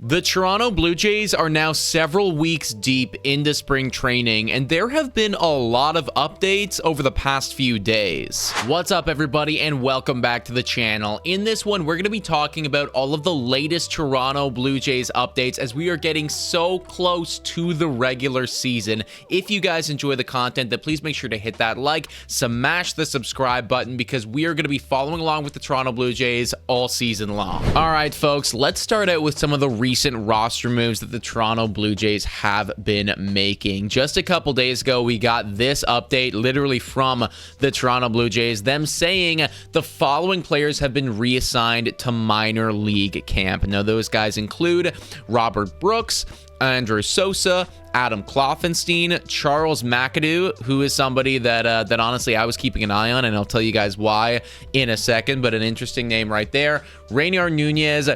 The Toronto Blue Jays are now several weeks deep into spring training, and there have been a lot of updates over the past few days. What's up, everybody, and welcome back to the channel. In this one, we're going to be talking about all of the latest Toronto Blue Jays updates as we are getting so close to the regular season. If you guys enjoy the content, then please make sure to hit that like, smash the subscribe button, because we are going to be following along with the Toronto Blue Jays all season long. All right, folks, let's start out with some of the recent roster moves that the Toronto Blue Jays have been making. Just a couple days ago, we got this update literally from the Toronto Blue Jays, them saying the following players have been reassigned to minor league camp. Now, those guys include Robert Brooks, Andrew Sosa, Adam Kloffenstein, Charles McAdoo, who is somebody that honestly I was keeping an eye on, and I'll tell you guys why in a second, but an interesting name right there. Rainier Nunez,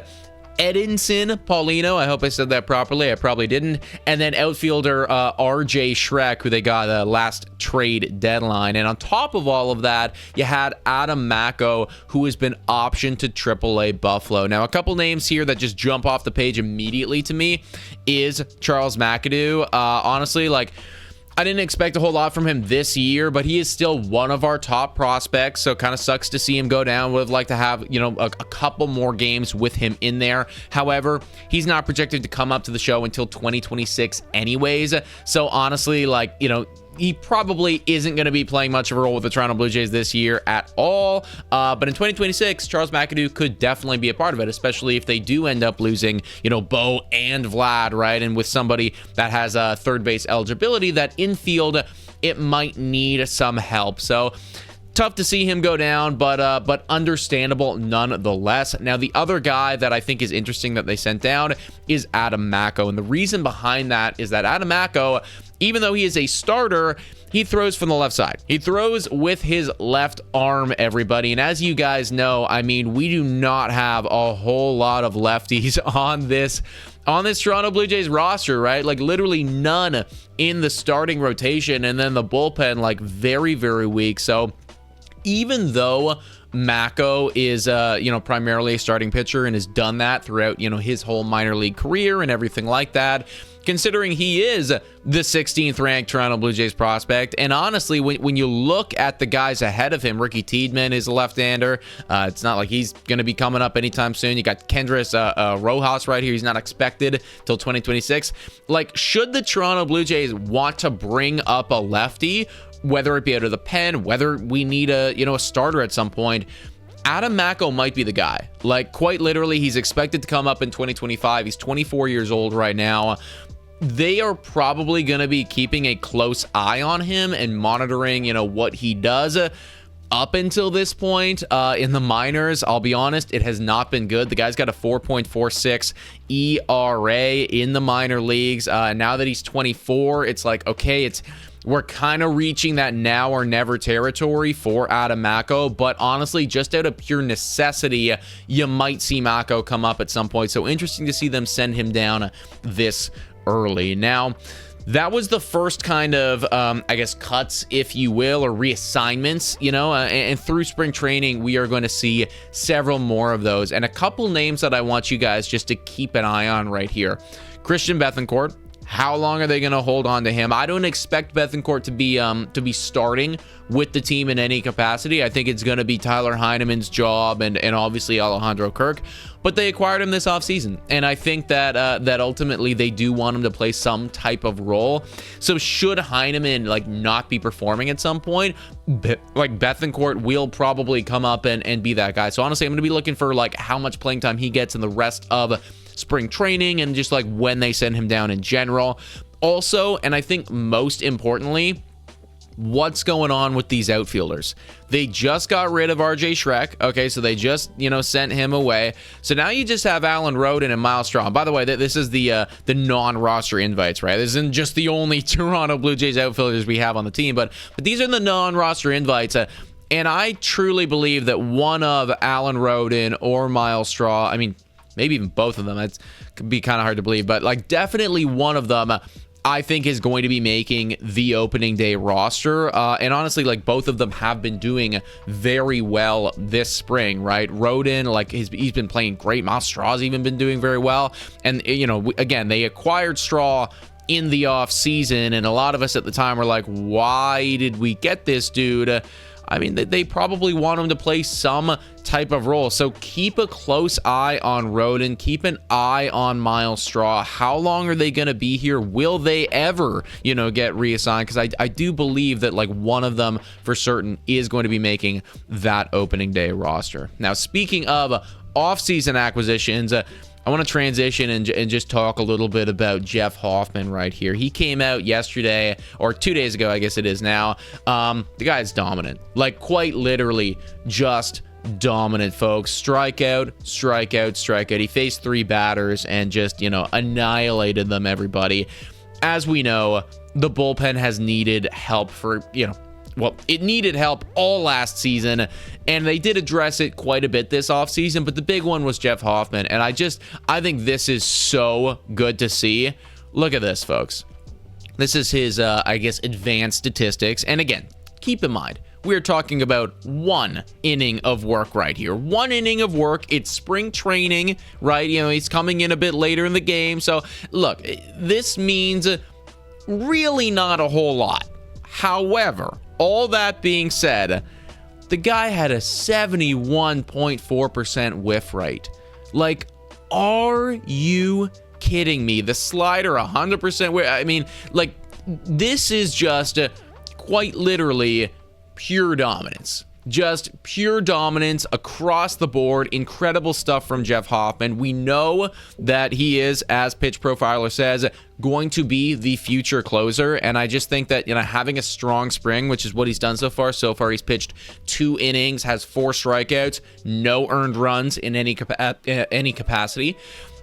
Edinson Paulino, I hope I said that properly, I probably didn't, and then outfielder RJ Schreck, who they got last trade deadline. And on top of all of that, you had Adam Macko, who has been optioned to AAA Buffalo. Now, a couple names here that just jump off the page immediately to me is Charles McAdoo. Honestly, like, I didn't expect a whole lot from him this year, but he is still one of our top prospects, so kind of sucks to see him go down. Would have liked to have, you know, a couple more games with him in there. However, he's not projected to come up to the show until 2026 anyways, so honestly, like, you know, he probably isn't going to be playing much of a role with the Toronto Blue Jays this year at all. But in 2026, Charles McAdoo could definitely be a part of it, especially if they do end up losing, you know, Bo and Vlad, right? And with somebody that has a third base eligibility, that infield, it might need some help. So tough to see him go down, but understandable nonetheless. Now, the other guy that I think is interesting that they sent down is Adam Macko. And the reason behind that is that Adam Macko, even though he is a starter, he throws from the left side. He throws with his left arm, everybody. And as you guys know, I mean, we do not have a whole lot of lefties on this Toronto Blue Jays roster, right? Like, literally none in the starting rotation, and then the bullpen, like, very, very weak. So even though Macko is, you know, primarily a starting pitcher and has done that throughout, you know, his whole minor league career and everything like that, considering he is the 16th ranked Toronto Blue Jays prospect, and honestly, when you look at the guys ahead of him, Ricky Tiedemann is a left-hander. It's not like he's going to be coming up anytime soon. You got Kendrys Rojas right here. He's not expected till 2026. Like, should the Toronto Blue Jays want to bring up a lefty, whether it be out of the pen, whether we need a, you know, a starter at some point, Adam Macko might be the guy. Like, quite literally, he's expected to come up in 2025. He's 24 years old right now. They are probably going to be keeping a close eye on him and monitoring, you know, what he does. Up until this point in the minors, I'll be honest, it has not been good. The guy's got a 4.46 ERA in the minor leagues. Now that he's 24, it's like, okay, we're kind of reaching that now or never territory for Adam Macko, but honestly, just out of pure necessity, you might see Macko come up at some point. So interesting to see them send him down this early. Now, that was the first kind of, I guess, cuts, if you will, or reassignments, you know, and through spring training, we are going to see several more of those. And a couple names that I want you guys just to keep an eye on right here. Christian Bethancourt. How long are they going to hold on to him? I don't expect Bethancourt to be starting with the team in any capacity. I think it's going to be Tyler Heineman's job and obviously Alejandro Kirk. But they acquired him this offseason, and I think that that ultimately they do want him to play some type of role. So should Heineman like not be performing at some point, like Bethancourt will probably come up and be that guy. So honestly, I'm going to be looking for like how much playing time he gets in the rest of spring training and just like when they send him down in general. Also, and I think most importantly, what's going on with these outfielders? They just got rid of RJ Schreck. Okay, so they just, you know, sent him away. So now you just have Alan Roden and Miles Straw. By the way, this is the non-roster invites, right? This isn't just the only Toronto Blue Jays outfielders we have on the team, but these are the non-roster invites. And I truly believe that one of Alan Roden or Miles Straw, I mean, maybe even both of them, that could be kind of hard to believe, but like definitely one of them, I think is going to be making the opening day roster. And honestly, like, both of them have been doing very well this spring, right? Rodon, like, he's been playing great. Miles Straw's even been doing very well. And, you know, again, they acquired Straw in the offseason, and a lot of us at the time were like, why did we get this dude? I mean, they probably want him to play some type of role. So keep a close eye on Rodon. Keep an eye on Miles Straw. How long are they going to be here? Will they ever, you know, get reassigned? Because I do believe that, like, one of them for certain is going to be making that opening day roster. Now, speaking of offseason acquisitions, I want to transition and just talk a little bit about Jeff Hoffman right here. He came out yesterday, or 2 days ago, I guess it is now. The guy is dominant. Like, quite literally just dominant, folks. Strikeout, strikeout, strikeout. He faced 3 batters and just, you know, annihilated them, everybody. As we know, the bullpen has needed help for, you know, well, it needed help all last season, and they did address it quite a bit this offseason, but the big one was Jeff Hoffman, and I think this is so good to see. Look at this, folks. This is his, I guess, advanced statistics, and again, keep in mind, we're talking about 1 inning of work right here. 1 inning of work. It's spring training, right? You know, he's coming in a bit later in the game, so look, this means really not a whole lot. However, all that being said, the guy had a 71.4% whiff rate. Like, are you kidding me? The slider, 100% whiff. I mean, like, this is just quite literally pure dominance. Just pure dominance across the board. Incredible stuff from Jeff Hoffman. We know that he is, as Pitch Profiler says, going to be the future closer, and I just think that, you know, having a strong spring, which is what he's done so far. So far, he's pitched 2 innings, has 4 strikeouts, no earned runs in any capacity.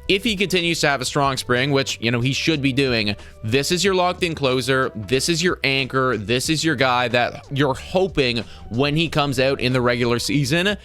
If he continues to have a strong spring, which, you know, he should be doing, this is your locked-in closer. This is your anchor. This is your guy that you're hoping when he comes out in the regular season,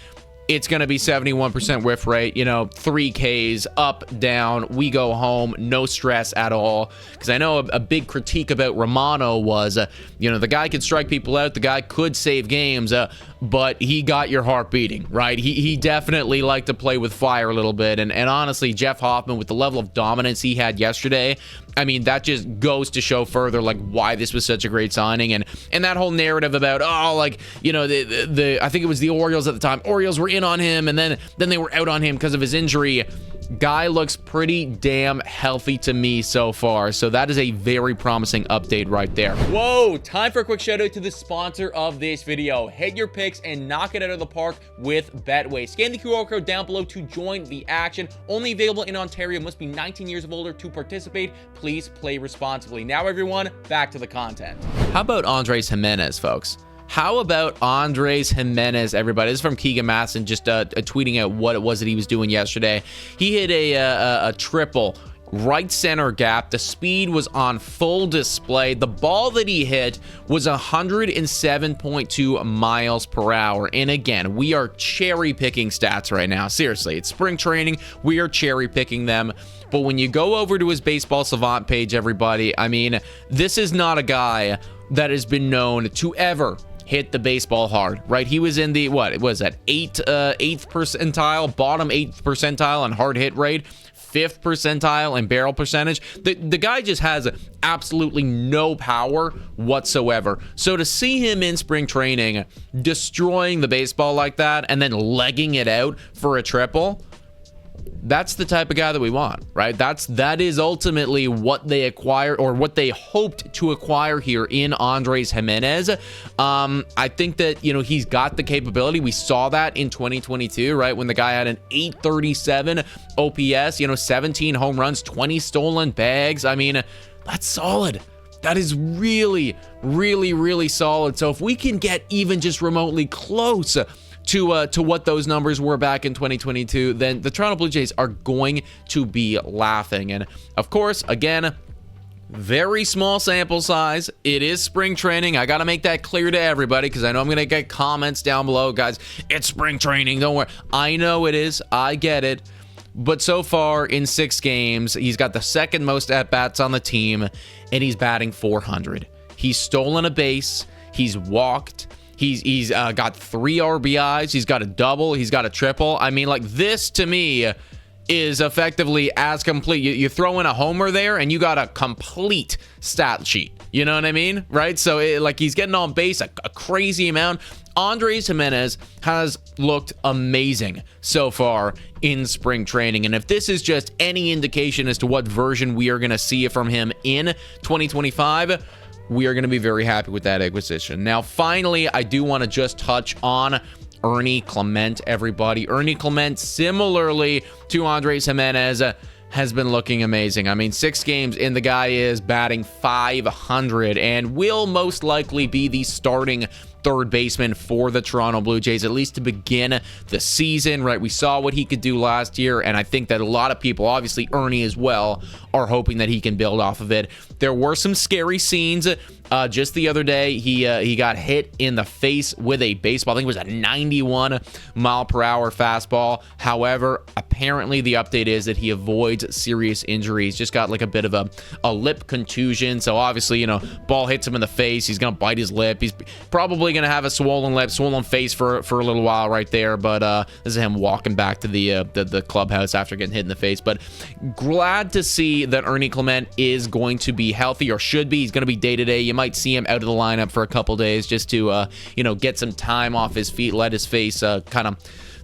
it's going to be 71% whiff rate, you know, 3 Ks, up, down, we go home, no stress at all. Because I know a big critique about Romano was, you know, the guy could strike people out, the guy could save games, but he got your heart beating, right? He definitely liked to play with fire a little bit. And honestly, Jeff Hoffman, with the level of dominance he had yesterday, I mean, that just goes to show further, like, why this was such a great signing. And that whole narrative about, oh, like, you know, I think it was the Orioles at the time. Orioles were in on him, and then they were out on him because of his injury. Guy looks pretty damn healthy to me so far, so that is a very promising update right there. Whoa, time for a quick shout out to the sponsor of this video. Hit your picks and knock it out of the park with Betway. Scan the QR code down below to join the action. Only available in Ontario. Must be 19 years of older to participate. Please play responsibly. Now, everyone, back to the content. How about Andres Gimenez, folks? How about Andres Gimenez, everybody? This is from Keegan Masson, just tweeting out what it was that he was doing yesterday. He hit a triple right center gap. The speed was on full display. The ball that he hit was 107.2 miles per hour. And again, we are cherry picking stats right now. Seriously, it's spring training. We are cherry picking them. But when you go over to his Baseball Savant page, everybody, I mean, this is not a guy that has been known to ever hit the baseball hard, right? He was in the, what was that, 8th percentile, bottom 8th percentile on hard hit rate, 5th percentile in barrel percentage. The guy just has absolutely no power whatsoever. So to see him in spring training destroying the baseball like that and then legging it out for a triple, that's the type of guy that we want, right? That is ultimately what they acquired, or what they hoped to acquire here in Andres Gimenez. I think that, you know, he's got the capability. We saw that in 2022, right? When the guy had an 837 OPS, you know, 17 home runs, 20 stolen bags. I mean, that's solid. That is really, really, really solid. So if we can get even just remotely close to what those numbers were back in 2022, then the Toronto Blue Jays are going to be laughing. And of course, again, very small sample size. It is spring training. I got to make that clear to everybody, because I know I'm going to get comments down below. Guys, it's spring training. Don't worry. I know it is. I get it. But so far in 6 games, he's got the second most at-bats on the team, and he's batting .400. He's stolen a base. He's walked. He's got 3 RBIs. He's got a double. He's got a triple. I mean, like, this to me is effectively as complete. You throw in a homer there, and you got a complete stat sheet. You know what I mean? Right? So, like, he's getting on base a crazy amount. Andrés Gimenez has looked amazing so far in spring training. And if this is just any indication as to what version we are going to see from him in 2025, we are going to be very happy with that acquisition. Now, finally, I do want to just touch on Ernie Clement, everybody. Ernie Clement, similarly to Andrés Gimenez, has been looking amazing. I mean, 6 games in, the guy is batting .500 and will most likely be the starting third baseman for the Toronto Blue Jays, at least to begin the season, right? We saw what he could do last year, and I think that a lot of people, obviously Ernie as well, are hoping that he can build off of it. There were some scary scenes. Just the other day, he got hit in the face with a baseball. I think it was a 91-mile-per-hour fastball. However, apparently the update is that he avoids serious injuries. Just got like a bit of a lip contusion. So obviously, you know, ball hits him in the face. He's going to bite his lip. He's probably going to have a swollen lip, swollen face for a little while right there. But this is him walking back to the clubhouse after getting hit in the face. But glad to see that Ernie Clement is going to be healthy, or should be. He's going to be day-to-day. You might see him out of the lineup for a couple days just to, get some time off his feet, let his face kind of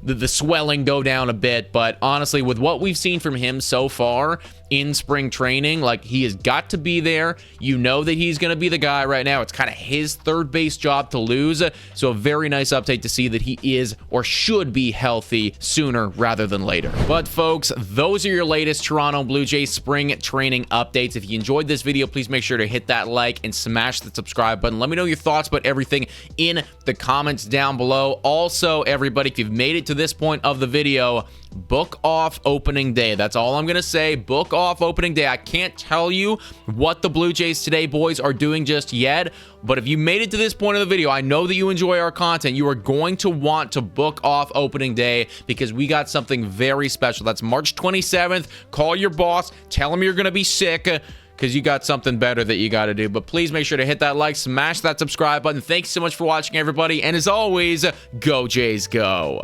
the swelling go down a bit. But honestly, with what we've seen from him so far in spring training, like, he has got to be there. You know that he's going to be the guy right now. It's kind of his third base job to lose. So a very nice update to see that he is, or should be, healthy sooner rather than later. But folks, those are your latest Toronto Blue Jays spring training updates. If you enjoyed this video, please make sure to hit that like and smash the subscribe button. Let me know your thoughts about everything in the comments down below. Also, everybody, if you've made it to this point of the video, book off opening day. That's all I'm gonna say. Book off opening day. I can't tell you what the Blue Jays Today boys are doing just yet, but if you made it to this point of the video, I know that you enjoy our content. You are going to want to book off opening day, because we got something very special. That's March 27th. Call your boss, tell him you're gonna be sick, because you got something better that you got to do. But please make sure to hit that like, smash that subscribe button. Thanks so much for watching, everybody, and as always, go Jays go.